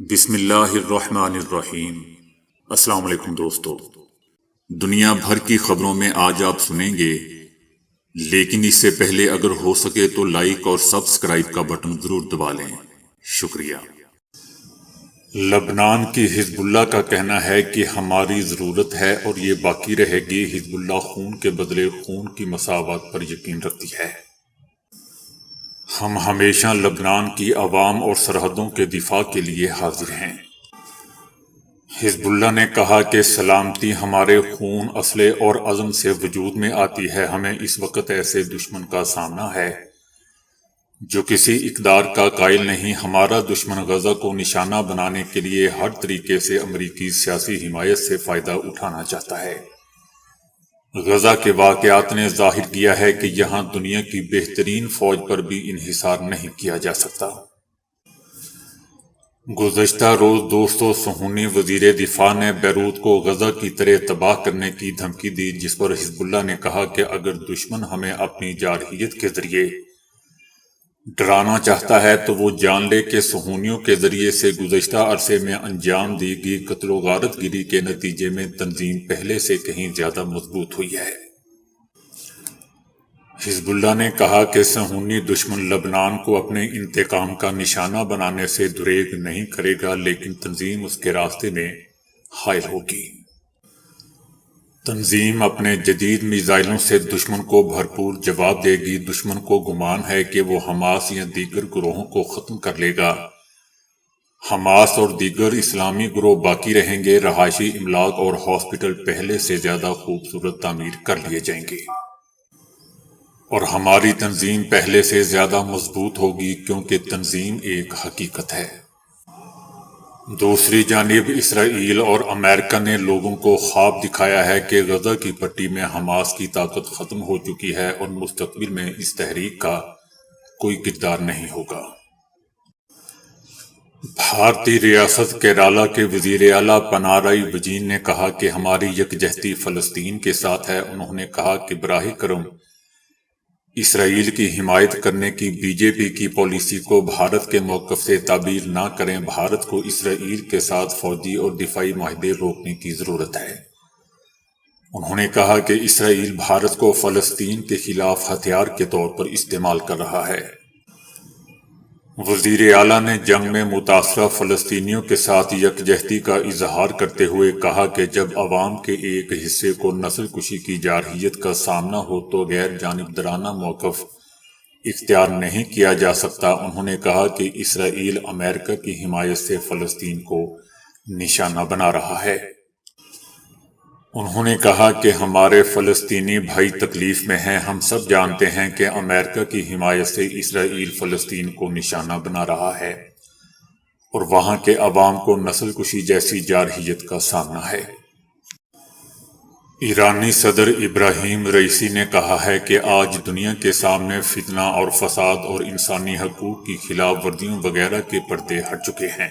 بسم اللہ الرحمن الرحیم۔ السلام علیکم دوستو، دنیا بھر کی خبروں میں آج آپ سنیں گے، لیکن اس سے پہلے اگر ہو سکے تو لائک اور سبسکرائب کا بٹن ضرور دبا لیں۔ شکریہ۔ لبنان کی حزب اللہ کا کہنا ہے کہ ہماری ضرورت ہے اور یہ باقی رہے گی۔ حزب اللہ خون کے بدلے خون کی مساوات پر یقین رکھتی ہے۔ ہم ہمیشہ لبنان کی عوام اور سرحدوں کے دفاع کے لیے حاضر ہیں۔ حزب اللہ نے کہا کہ سلامتی ہمارے خون، اسلحے اور عزم سے وجود میں آتی ہے۔ ہمیں اس وقت ایسے دشمن کا سامنا ہے جو کسی اقدار کا قائل نہیں۔ ہمارا دشمن غزہ کو نشانہ بنانے کے لیے ہر طریقے سے امریکی سیاسی حمایت سے فائدہ اٹھانا چاہتا ہے۔ غزہ کے واقعات نے ظاہر کیا ہے کہ یہاں دنیا کی بہترین فوج پر بھی انحصار نہیں کیا جا سکتا۔ گزشتہ روز 200 صہیونی وزیر دفاع نے بیروت کو غزہ کی طرح تباہ کرنے کی دھمکی دی، جس پر حزب اللہ نے کہا کہ اگر دشمن ہمیں اپنی جارحیت کے ذریعے ڈرانا چاہتا ہے تو وہ جان لے کہ صہیونیوں کے ذریعے سے گزشتہ عرصے میں انجام دی گئی قتل و غارت گری کے نتیجے میں تنظیم پہلے سے کہیں زیادہ مضبوط ہوئی ہے۔ حزب اللہ نے کہا کہ صہیونی دشمن لبنان کو اپنے انتقام کا نشانہ بنانے سے دریغ نہیں کرے گا، لیکن تنظیم اس کے راستے میں حائل ہوگی۔ تنظیم اپنے جدید میزائلوں سے دشمن کو بھرپور جواب دے گی۔ دشمن کو گمان ہے کہ وہ حماس یا دیگر گروہوں کو ختم کر لے گا۔ حماس اور دیگر اسلامی گروہ باقی رہیں گے۔ رہائشی املاک اور ہاسپٹل پہلے سے زیادہ خوبصورت تعمیر کر لیے جائیں گے اور ہماری تنظیم پہلے سے زیادہ مضبوط ہوگی، کیونکہ تنظیم ایک حقیقت ہے۔ دوسری جانب اسرائیل اور امریکہ نے لوگوں کو خواب دکھایا ہے کہ غزہ کی پٹی میں حماس کی طاقت ختم ہو چکی ہے اور مستقبل میں اس تحریک کا کوئی کردار نہیں ہوگا۔ بھارتی ریاست کیرالہ کے وزیر اعلیٰ پنارائی وجین نے کہا کہ ہماری یکجہتی فلسطین کے ساتھ ہے۔ انہوں نے کہا کہ براہ کرم اسرائیل کی حمایت کرنے کی بی جے پی کی پالیسی کو بھارت کے موقف سے تعبیر نہ کریں۔ بھارت کو اسرائیل کے ساتھ فوجی اور دفاعی معاہدے روکنے کی ضرورت ہے۔ انہوں نے کہا کہ اسرائیل بھارت کو فلسطین کے خلاف ہتھیار کے طور پر استعمال کر رہا ہے۔ وزیر اعلیٰ نے جنگ میں متاثرہ فلسطینیوں کے ساتھ یکجہتی کا اظہار کرتے ہوئے کہا کہ جب عوام کے ایک حصے کو نسل کشی کی جارحیت کا سامنا ہو تو غیر جانبدارانہ موقف اختیار نہیں کیا جا سکتا۔ انہوں نے کہا کہ اسرائیل امریکہ کی حمایت سے فلسطین کو نشانہ بنا رہا ہے۔ انہوں نے کہا کہ ہمارے فلسطینی بھائی تکلیف میں ہیں۔ ہم سب جانتے ہیں کہ امریکہ کی حمایت سے اسرائیل فلسطین کو نشانہ بنا رہا ہے اور وہاں کے عوام کو نسل کشی جیسی جارحیت کا سامنا ہے۔ ایرانی صدر ابراہیم رئیسی نے کہا ہے کہ آج دنیا کے سامنے فتنہ اور فساد اور انسانی حقوق کی خلاف ورزیوں وغیرہ کے پردے ہٹ چکے ہیں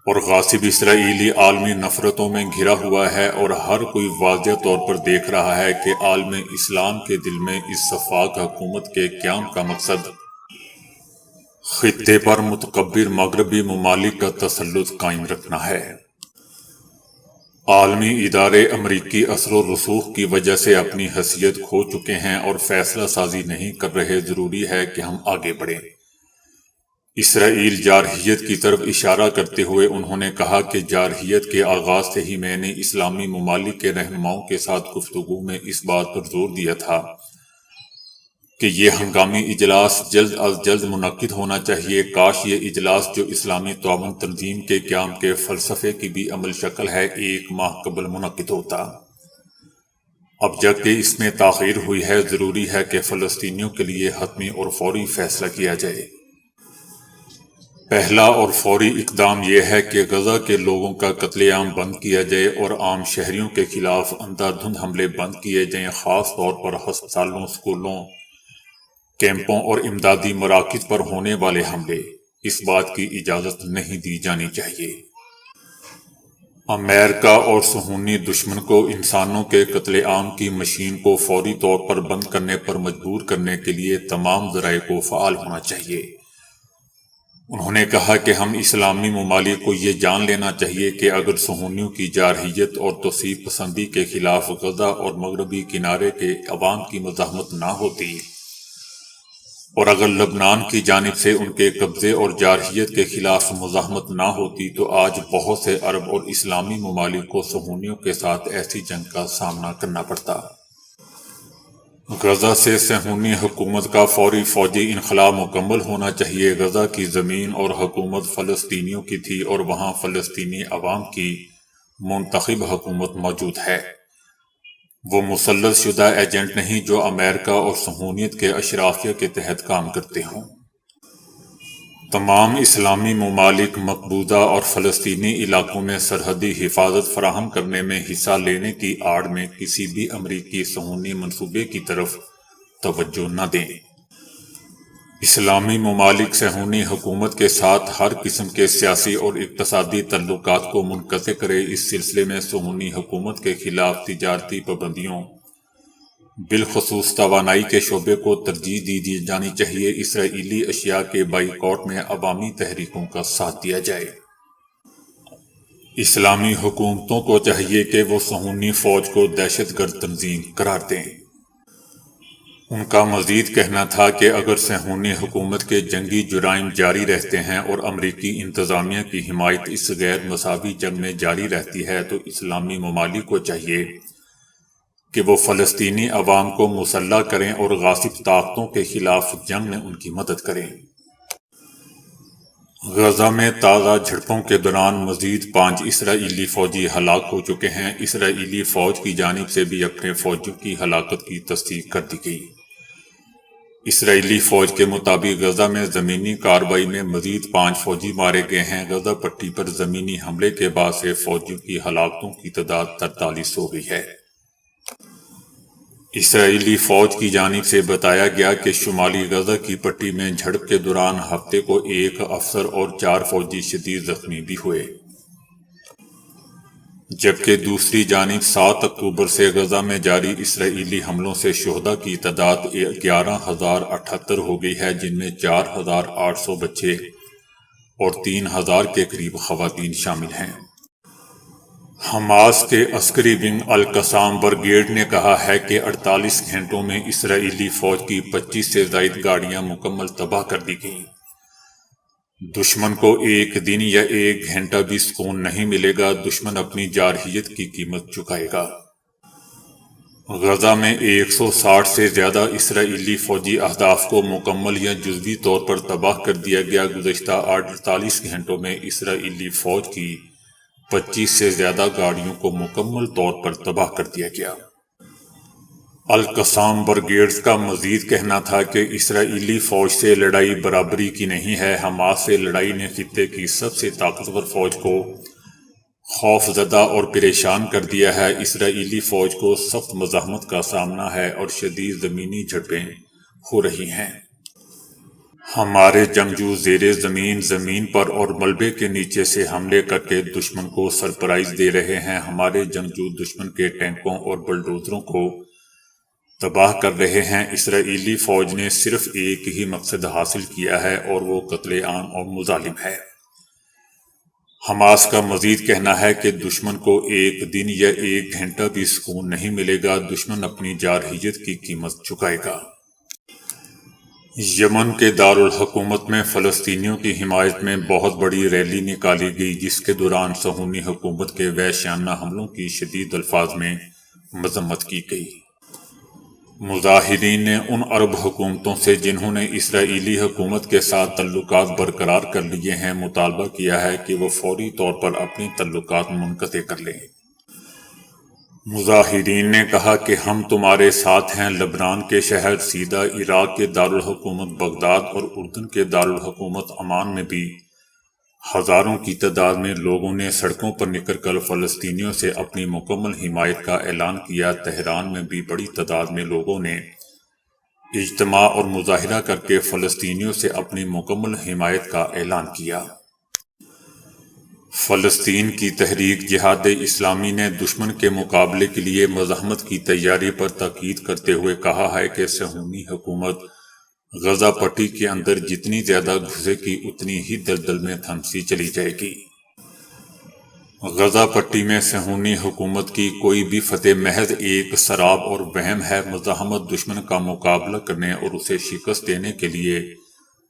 اور غاصب اسرائیلی عالمی نفرتوں میں گھرا ہوا ہے، اور ہر کوئی واضح طور پر دیکھ رہا ہے کہ عالم اسلام کے دل میں اس شفاق حکومت کے قیام کا مقصد خطے پر متکبر مغربی ممالک کا تسلط قائم رکھنا ہے۔ عالمی ادارے امریکی اثر و رسوخ کی وجہ سے اپنی حیثیت کھو چکے ہیں اور فیصلہ سازی نہیں کر رہے۔ ضروری ہے کہ ہم آگے بڑھیں۔ اسرائیل جارحیت کی طرف اشارہ کرتے ہوئے انہوں نے کہا کہ جارحیت کے آغاز سے ہی میں نے اسلامی ممالک کے رہنماؤں کے ساتھ گفتگو میں اس بات پر زور دیا تھا کہ یہ ہنگامی اجلاس جلد از جلد منعقد ہونا چاہیے۔ کاش یہ اجلاس، جو اسلامی تعاون تنظیم کے قیام کے فلسفے کی بھی عمل شکل ہے، 1 ماہ قبل منعقد ہوتا۔ اب جبکہ اس میں تاخیر ہوئی ہے، ضروری ہے کہ فلسطینیوں کے لیے حتمی اور فوری فیصلہ کیا جائے۔ پہلا اور فوری اقدام یہ ہے کہ غزہ کے لوگوں کا قتل عام بند کیا جائے اور عام شہریوں کے خلاف اندھا دھند حملے بند کیے جائیں، خاص طور پر ہسپتالوں، اسکولوں، کیمپوں اور امدادی مراکز پر ہونے والے حملے۔ اس بات کی اجازت نہیں دی جانی چاہیے۔ امریکہ اور صہیونی دشمن کو انسانوں کے قتل عام کی مشین کو فوری طور پر بند کرنے پر مجبور کرنے کے لیے تمام ذرائع کو فعال ہونا چاہیے۔ انہوں نے کہا کہ ہم اسلامی ممالک کو یہ جان لینا چاہیے کہ اگر صہیونیوں کی جارحیت اور توسیع پسندی کے خلاف غزہ اور مغربی کنارے کے عوام کی مزاحمت نہ ہوتی، اور اگر لبنان کی جانب سے ان کے قبضے اور جارحیت کے خلاف مزاحمت نہ ہوتی، تو آج بہت سے عرب اور اسلامی ممالک کو صہیونیوں کے ساتھ ایسی جنگ کا سامنا کرنا پڑتا۔ غزہ سے صہیونی حکومت کا فوری فوجی انخلاء مکمل ہونا چاہیے۔ غزہ کی زمین اور حکومت فلسطینیوں کی تھی اور وہاں فلسطینی عوام کی منتخب حکومت موجود ہے۔ وہ مسلط شدہ ایجنٹ نہیں جو امریکہ اور صہیونیت کے اشرافیہ کے تحت کام کرتے ہوں۔ تمام اسلامی ممالک مقبوضہ اور فلسطینی علاقوں میں سرحدی حفاظت فراہم کرنے میں حصہ لینے کی آڑ میں کسی بھی امریکی صہیونی منصوبے کی طرف توجہ نہ دیں۔ اسلامی ممالک صہیونی حکومت کے ساتھ ہر قسم کے سیاسی اور اقتصادی تعلقات کو منقطع کرے۔ اس سلسلے میں صہیونی حکومت کے خلاف تجارتی پابندیوں، بالخصوص توانائی کے شعبے کو ترجیح دی جانی چاہیے۔ اسرائیلی اشیاء کے بائیکاٹ میں عوامی تحریکوں کا ساتھ دیا جائے۔ اسلامی حکومتوں کو چاہیے کہ وہ صہیونی فوج کو دہشت گرد تنظیم قرار دیں۔ ان کا مزید کہنا تھا کہ اگر صہیونی حکومت کے جنگی جرائم جاری رہتے ہیں اور امریکی انتظامیہ کی حمایت اس غیر مساوی جنگ میں جاری رہتی ہے، تو اسلامی ممالک کو چاہیے کہ وہ فلسطینی عوام کو مسلح کریں اور غاصب طاقتوں کے خلاف جنگ میں ان کی مدد کریں۔ غزہ میں تازہ جھڑپوں کے دوران مزید 5 اسرائیلی فوجی ہلاک ہو چکے ہیں۔ اسرائیلی فوج کی جانب سے بھی اپنے فوجیوں کی ہلاکت کی تصدیق کر دی گئی۔ اسرائیلی فوج کے مطابق غزہ میں زمینی کارروائی میں مزید 5 فوجی مارے گئے ہیں۔ غزہ پٹی پر زمینی حملے کے بعد سے فوجیوں کی ہلاکتوں کی تعداد 43 ہو گئی ہے۔ اسرائیلی فوج کی جانب سے بتایا گیا کہ شمالی غزہ کی پٹی میں جھڑپ کے دوران ہفتے کو 1 افسر اور 4 فوجی شدید زخمی بھی ہوئے، جبکہ دوسری جانب 7 اکتوبر سے غزہ میں جاری اسرائیلی حملوں سے شہداء کی تعداد 11,078 ہو گئی ہے، جن میں 4,800 بچے اور 3,000 کے قریب خواتین شامل ہیں۔ حماس کے عسکری ونگ القسام بریگیڈ نے کہا ہے کہ 48 گھنٹوں میں اسرائیلی فوج کی 25 سے زائد گاڑیاں مکمل تباہ کر دی گئیں۔ دشمن کو ایک دن یا ایک گھنٹہ بھی سکون نہیں ملے گا، دشمن اپنی جارحیت کی قیمت چکائے گا۔ غزہ میں 160 سے زیادہ اسرائیلی فوجی اہداف کو مکمل یا جزوی طور پر تباہ کر دیا گیا۔ گزشتہ 48 گھنٹوں میں اسرائیلی فوج کی 25 سے زیادہ گاڑیوں کو مکمل طور پر تباہ کر دیا گیا۔ القسام بریگیڈ کا مزید کہنا تھا کہ اسرائیلی فوج سے لڑائی برابری کی نہیں ہے۔ حماس سے لڑائی نے خطے کی سب سے طاقتور فوج کو خوف زدہ اور پریشان کر دیا ہے۔ اسرائیلی فوج کو سخت مزاحمت کا سامنا ہے اور شدید زمینی جھڑپیں ہو رہی ہیں۔ ہمارے جنگجو زیر زمین، زمین پر اور ملبے کے نیچے سے حملے کر کے دشمن کو سرپرائز دے رہے ہیں۔ ہمارے جنگجو دشمن کے ٹینکوں اور بلڈوزروں کو تباہ کر رہے ہیں۔ اسرائیلی فوج نے صرف ایک ہی مقصد حاصل کیا ہے اور وہ قتل عام اور مظالم ہے۔ حماس کا مزید کہنا ہے کہ دشمن کو ایک دن یا ایک گھنٹہ بھی سکون نہیں ملے گا، دشمن اپنی جارحیت کی قیمت چکائے گا۔ یمن کے دارالحکومت میں فلسطینیوں کی حمایت میں بہت بڑی ریلی نکالی گئی، جس کے دوران صہیونی حکومت کے وحشیانہ حملوں کی شدید الفاظ میں مذمت کی گئی۔ مظاہرین نے ان عرب حکومتوں سے جنہوں نے اسرائیلی حکومت کے ساتھ تعلقات برقرار کر لیے ہیں، مطالبہ کیا ہے کہ وہ فوری طور پر اپنے تعلقات منقطع کر لیں۔ مظاہرین نے کہا کہ ہم تمہارے ساتھ ہیں۔ لبنان کے شہر سیدہ، عراق کے دارالحکومت بغداد اور اردن کے دارالحکومت عمان میں بھی ہزاروں کی تعداد میں لوگوں نے سڑکوں پر نکل کر فلسطینیوں سے اپنی مکمل حمایت کا اعلان کیا۔ تہران میں بھی بڑی تعداد میں لوگوں نے اجتماع اور مظاہرہ کر کے فلسطینیوں سے اپنی مکمل حمایت کا اعلان کیا۔ فلسطین کی تحریک جہاد اسلامی نے دشمن کے مقابلے کے لیے مزاحمت کی تیاری پر تاکید کرتے ہوئے کہا ہے کہ صہیونی حکومت غزہ پٹی کے اندر جتنی زیادہ گھسے گی اتنی ہی دلدل میں دھنسی چلی جائے گی۔ غزہ پٹی میں صہیونی حکومت کی کوئی بھی فتح محض ایک سراب اور وہم ہے۔ مزاحمت دشمن کا مقابلہ کرنے اور اسے شکست دینے کے لیے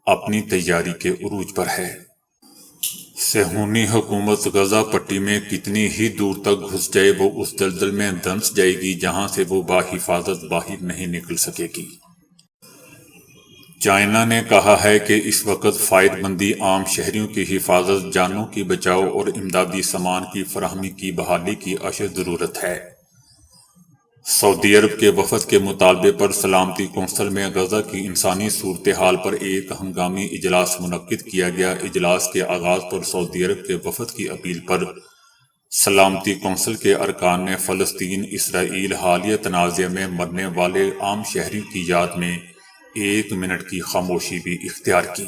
اپنی تیاری کے عروج پر ہے۔ صہیونی حکومت غزہ پٹی میں کتنی ہی دور تک گھس جائے وہ اس دلدل میں دھنس جائے گی جہاں سے وہ بحفاظت باہر نہیں نکل سکے گی۔ چائنا نے کہا ہے کہ اس وقت فائدہ مندی عام شہریوں کی حفاظت، جانوں کی بچاؤ اور امدادی سامان کی فراہمی کی بحالی کی اشد ضرورت ہے۔ سعودی عرب کے وفد کے مطالبے پر سلامتی کونسل میں غزہ کی انسانی صورتحال پر ایک ہنگامی اجلاس منعقد کیا گیا۔ اجلاس کے آغاز پر سعودی عرب کے وفد کی اپیل پر سلامتی کونسل کے ارکان نے فلسطین اسرائیل حالیہ تنازع میں مرنے والے عام شہریوں کی یاد میں 1 منٹ کی خاموشی بھی اختیار کی۔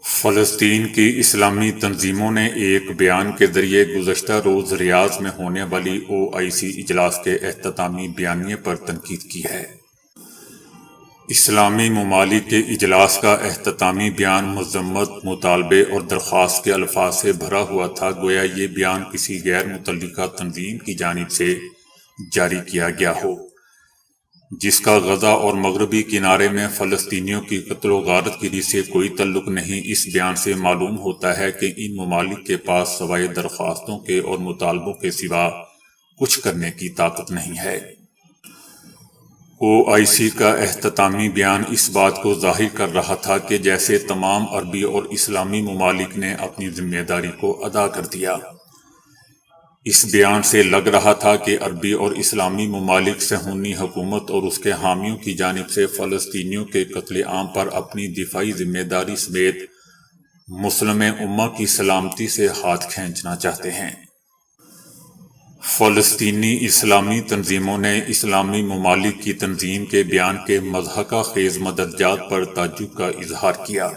فلسطین کی اسلامی تنظیموں نے ایک بیان کے ذریعے گزشتہ روز ریاض میں ہونے والی OIC اجلاس کے اختتامی بیانیے پر تنقید کی ہے۔ اسلامی ممالک کے اجلاس کا اختتامی بیان مذمت، مطالبے اور درخواست کے الفاظ سے بھرا ہوا تھا، گویا یہ بیان کسی غیر متعلقہ تنظیم کی جانب سے جاری کیا گیا ہو، جس کا غزہ اور مغربی کنارے میں فلسطینیوں کی قتل و غارت گری سے کوئی تعلق نہیں۔ اس بیان سے معلوم ہوتا ہے کہ ان ممالک کے پاس سوائے درخواستوں کے اور مطالبوں کے سوا کچھ کرنے کی طاقت نہیں ہے۔ OIC کا اختتامی بیان اس بات کو ظاہر کر رہا تھا کہ جیسے تمام عربی اور اسلامی ممالک نے اپنی ذمہ داری کو ادا کر دیا۔ اس بیان سے لگ رہا تھا کہ عربی اور اسلامی ممالک صہیونی حکومت اور اس کے حامیوں کی جانب سے فلسطینیوں کے قتل عام پر اپنی دفاعی ذمہ داری سمیت مسلم امہ کی سلامتی سے ہاتھ کھینچنا چاہتے ہیں۔ فلسطینی اسلامی تنظیموں نے اسلامی ممالک کی تنظیم کے بیان کے مضحکہ خیز مدرجات پر تعجب کا اظہار کیا۔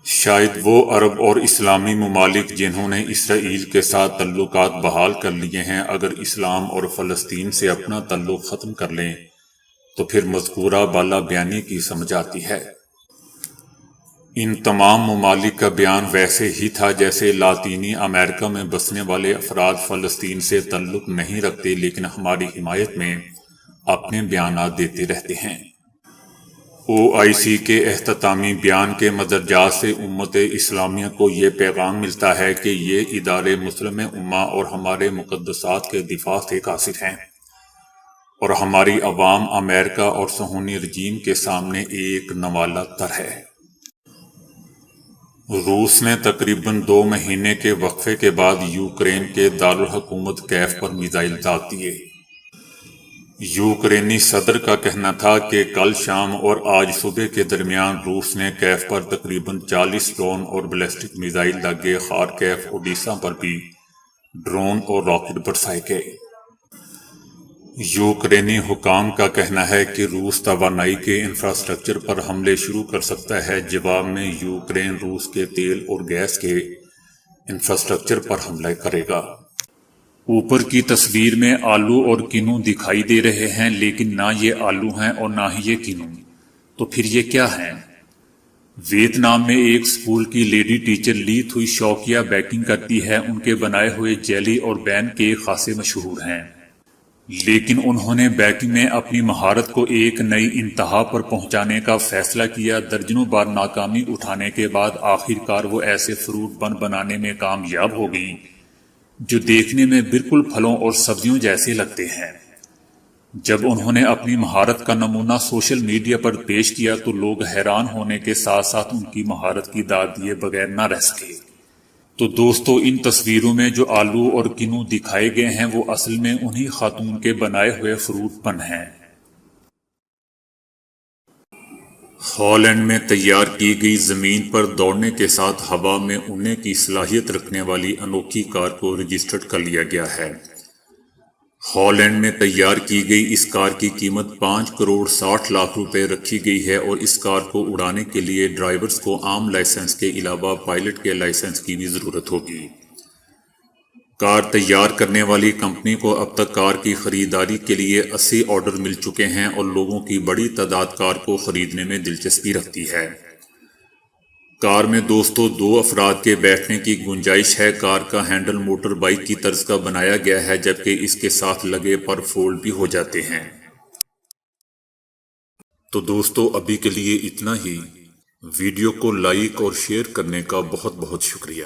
شاید وہ عرب اور اسلامی ممالک جنہوں نے اسرائیل کے ساتھ تعلقات بحال کر لیے ہیں، اگر اسلام اور فلسطین سے اپنا تعلق ختم کر لیں تو پھر مذکورہ بالا بیانی کی سمجھ آتی ہے۔ ان تمام ممالک کا بیان ویسے ہی تھا جیسے لاطینی امریکہ میں بسنے والے افراد فلسطین سے تعلق نہیں رکھتے لیکن ہماری حمایت میں اپنے بیانات دیتے رہتے ہیں۔ OIC کے اختتامی بیان کے مدرجات سے امت اسلامیہ کو یہ پیغام ملتا ہے کہ یہ ادارے مسلم امہ اور ہمارے مقدسات کے دفاع سے قاصر ہیں، اور ہماری عوام امریکہ اور صہیونی رجیم کے سامنے ایک نوالہ تر ہے۔ روس نے تقریباً 2 مہینے کے وقفے کے بعد یوکرین کے دارالحکومت کیف پر میزائل داغ دیے۔ یوکرینی صدر کا کہنا تھا کہ کل شام اور آج صبح کے درمیان روس نے کیف پر تقریباً 40 ڈرون اور بیلسٹک میزائل داغے۔ خارکیف اوڈیسا پر بھی ڈرون اور راکٹ برسائے گئے۔ یوکرینی حکام کا کہنا ہے کہ روس توانائی کے انفراسٹرکچر پر حملے شروع کر سکتا ہے۔ جواب میں یوکرین روس کے تیل اور گیس کے انفراسٹرکچر پر حملہ کرے گا۔ اوپر کی تصویر میں آلو اور کینو دکھائی دے رہے ہیں، لیکن نہ یہ آلو ہیں اور نہ ہی یہ کینو، تو پھر یہ کیا ہیں؟ ویتنام میں ایک سکول کی لیڈی ٹیچر لی تھوئی شوقیہ بیکنگ کرتی ہے۔ ان کے بنائے ہوئے جیلی اور بین کیک خاصے مشہور ہیں، لیکن انہوں نے بیکنگ میں اپنی مہارت کو ایک نئی انتہا پر پہنچانے کا فیصلہ کیا۔ درجنوں بار ناکامی اٹھانے کے بعد آخرکار وہ ایسے فروٹ بن بنانے میں کامیاب ہو گئی جو دیکھنے میں بالکل پھلوں اور سبزیوں جیسے لگتے ہیں۔ جب انہوں نے اپنی مہارت کا نمونہ سوشل میڈیا پر پیش کیا تو لوگ حیران ہونے کے ساتھ ساتھ ان کی مہارت کی داد دیے بغیر نہ رہ سکے۔ تو دوستو، ان تصویروں میں جو آلو اور کینو دکھائے گئے ہیں وہ اصل میں انہی خاتون کے بنائے ہوئے فروٹ بن ہیں۔ ہالینڈ میں تیار کی گئی زمین پر دوڑنے کے ساتھ ہوا میں اڑنے کی صلاحیت رکھنے والی انوکھی کار کو رجسٹرڈ کر لیا گیا ہے۔ ہالینڈ میں تیار کی گئی اس کار کی قیمت 5 کروڑ 60 لاکھ روپے رکھی گئی ہے، اور اس کار کو اڑانے کے لیے ڈرائیورز کو عام لائسنس کے علاوہ پائلٹ کے لائسنس کی بھی ضرورت ہوگی۔ کار تیار کرنے والی کمپنی کو اب تک کار کی خریداری کے لیے 80 آرڈر مل چکے ہیں اور لوگوں کی بڑی تعداد کار کو خریدنے میں دلچسپی رکھتی ہے۔ کار میں دوستو 2 افراد کے بیٹھنے کی گنجائش ہے۔ کار کا ہینڈل موٹر بائیک کی طرز کا بنایا گیا ہے، جبکہ اس کے ساتھ لگے پر فولڈ بھی ہو جاتے ہیں۔ تو دوستو ابھی کے لیے اتنا ہی۔ ویڈیو کو لائک اور شیئر کرنے کا بہت بہت شکریہ۔